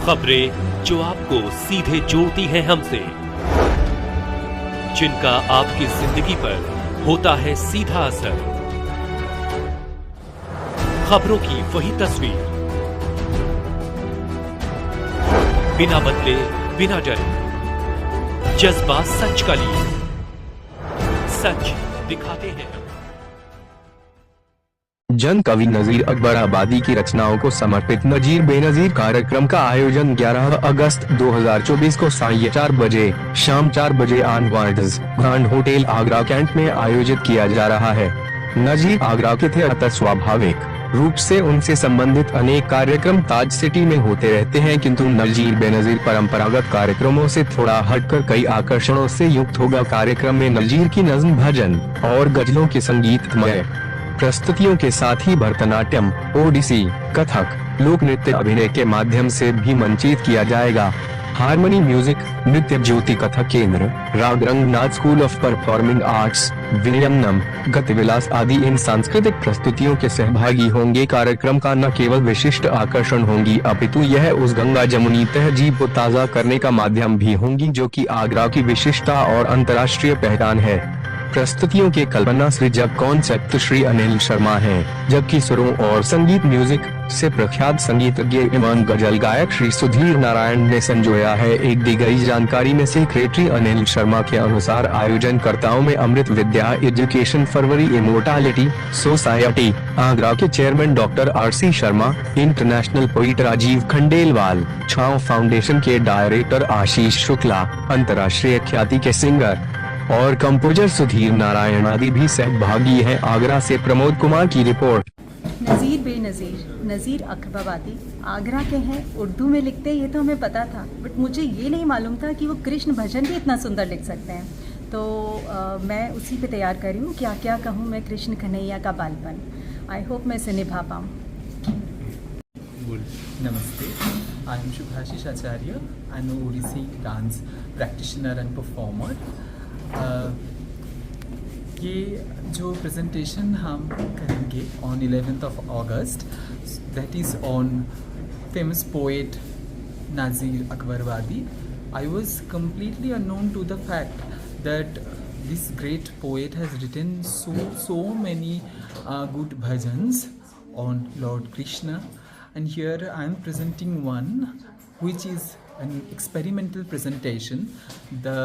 खबरें जो आपको सीधे जोड़ती हैं हमसे, जिनका आपकी जिंदगी पर होता है सीधा असर। खबरों की वही तस्वीर, बिना बदले बिना डरे, जज्बा सच का लिए, सच दिखाते हैं। जन कवि नजीर अकबर आबादी की रचनाओं को समर्पित नजीर बेनजीर कार्यक्रम का आयोजन 11 अगस्त 2024 को साढ़े 4 बजे शाम 4 बजे आनवार्ड्स ग्रांड होटल आगरा कैंट में आयोजित किया जा रहा है। नजीर आगरा के थे, अतः स्वाभाविक रूप से उनसे संबंधित अनेक कार्यक्रम ताज सिटी में होते रहते हैं, किंतु नजीर बेनजीर परंपरागत कार्यक्रमों से थोड़ा हटकर कई आकर्षणों से युक्त होगा। कार्यक्रम में नजीर की नज्म, भजन और गजलों के संगीतमय प्रस्तुतियों के साथ ही भरतनाट्यम, ओडिसी, कथक, लोक नृत्य अभिनय के माध्यम से भी मंचित किया जाएगा। हारमोनी म्यूजिक, नृत्य ज्योति Kathak Kendra, Raag Ranganath school of performing arts, विलियमनम, गतिविलास आदि इन सांस्कृतिक प्रस्तुतियों के सहभागी होंगे। कार्यक्रम का न केवल विशिष्ट आकर्षण होंगी, अपितु यह उस गंगा जमुनी तहजीब को ताज़ा करने का माध्यम भी होंगी जो कि आगरा की विशिष्टता और अंतर्राष्ट्रीय पहचान है। प्रस्तुतियों के कल्पना सृजक कॉन्सेप्ट श्री अनिल शर्मा हैं, जबकि सुरों और संगीत म्यूजिक से प्रख्यात संगीतज्ञ एवं गजल गायक श्री सुधीर नारायण ने संजोया है। एक दी गई जानकारी में सेक्रेटरी अनिल शर्मा के अनुसार आयोजनकर्ताओं में अमृत विद्या एजुकेशन फरवरी इमोर्टैलिटी सोसाइटी आगरा के chairman doctor RC Sharma, international poet Rajeev Khandelwal, Chhaav foundation के डायरेक्टर आशीष शुक्ला, अंतर्राष्ट्रीय ख्याति के सिंगर और कंपोजर सुधीर नारायण आदि भी सहभागी हैं। आगरा से प्रमोद कुमार की रिपोर्ट। नज़ीर बेनज़ीर नज़ीर अकबरआबादी आगरा के हैं, उर्दू में लिखते हैं, ये तो हमें पता था, बट मुझे ये नहीं मालूम था कि वो कृष्ण भजन भी इतना सुंदर लिख सकते हैं। तो मैं उसी पे तैयार कर रही हूँ, क्या क्या कहूँ मैं कृष्ण कन्हैया का बालपन। आई होप मैं इसे निभा पाऊँ। Namaste, I am Shubhashish Acharya. I am an Odissi dance practitioner and performer. ये जो प्रेजेंटेशन हम करेंगे on 11th of August, that is on famous poet Nazir Akbarwadi. I was completely unknown to the fact that this great poet has written so many good bhajans on Lord Krishna, and here I am presenting one which is an experimental presentation. The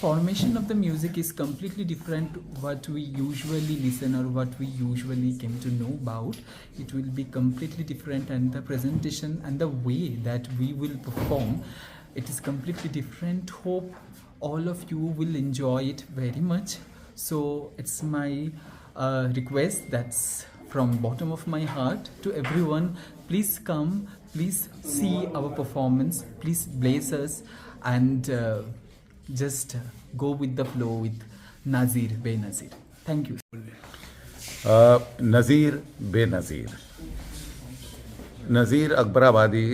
formation of the music is completely different what we usually listen or what we usually came to know about. It will be completely different, and the presentation and the way that we will perform, it is completely different. Hope all of you will enjoy it very much. So it's my request, that's from bottom of my heart to everyone, please come, please see our performance, please bless us, and just go with the flow with Nazir Benazir. Thank you. नज़ीर बेनज़ीर, नज़ीर अकबराबादी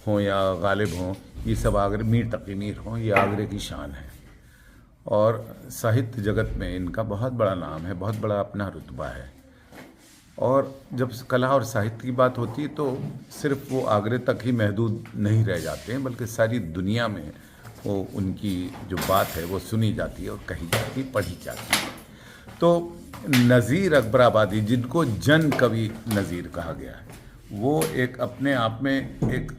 हों या गालिब हों, ये सब आगरे मीर तकी मीर हों, ये आगरे की शान है और साहित्य जगत में इनका बहुत बड़ा नाम है, बहुत बड़ा अपना रुतबा है। और जब कला और साहित्य की बात होती है तो सिर्फ वो आगरे तक ही महदूद नहीं रह जाते हैं, बल्कि सारी दुनिया में वो उनकी जो बात है वो सुनी जाती है और कही जाती है, पढ़ी जाती है। तो नज़ीर अकबराबादी, जिनको जन कवि नज़ीर कहा गया है, वो एक अपने आप में एक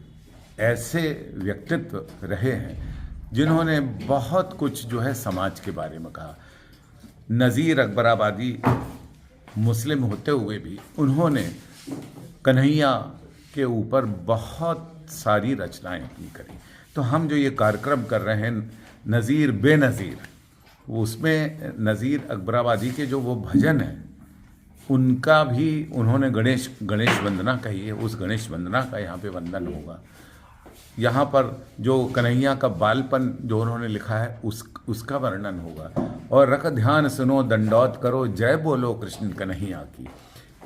ऐसे व्यक्तित्व रहे हैं जिन्होंने बहुत कुछ जो है समाज के बारे में कहा। नज़ीर अकबराबादी मुस्लिम होते हुए भी उन्होंने कन्हैया के ऊपर बहुत सारी रचनाएं अपनी करी। तो हम जो ये कार्यक्रम कर रहे हैं नज़ीर बेनज़ीर, उसमें नज़ीर अकबराबादी के जो वो भजन हैं उनका भी उन्होंने गणेश वंदना कही है, उस गणेश वंदना का यहाँ पे वंदन होगा। यहाँ पर जो कन्हैया का बालपन जो उन्होंने लिखा है उसका वर्णन होगा। और रख ध्यान सुनो दंडौत करो, जय बोलो कृष्ण कन्हैया की।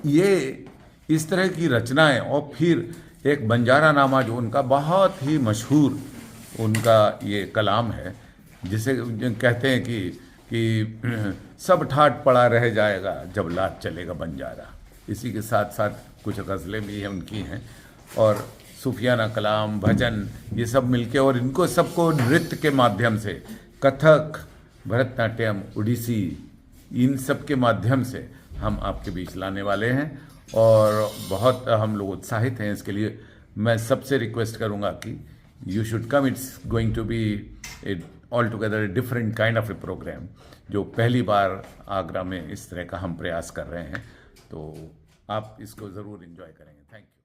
ये इस तरह की रचनाएं, और फिर एक बंजारा नामा जो उनका बहुत ही मशहूर उनका ये कलाम है, जिसे कहते हैं कि सब ठाट पड़ा रह जाएगा जब लाट चलेगा बंजारा। इसी के साथ साथ कुछ गज़लें भी हैं उनकी हैं। और सूफियाना कलाम, भजन, ये सब मिलके और इनको सबको नृत्य के माध्यम से, कथक, भरतनाट्यम, ओडिसी, इन सब के माध्यम से हम आपके बीच लाने वाले हैं और बहुत हम लोग उत्साहित हैं इसके लिए। मैं सबसे रिक्वेस्ट करूंगा कि you should come, it's going to be a altogether a different kind of a programme, जो पहली बार आगरा में इस तरह का हम प्रयास कर रहे हैं, तो आप इसको ज़रूर एंजॉय करेंगे। Thank you.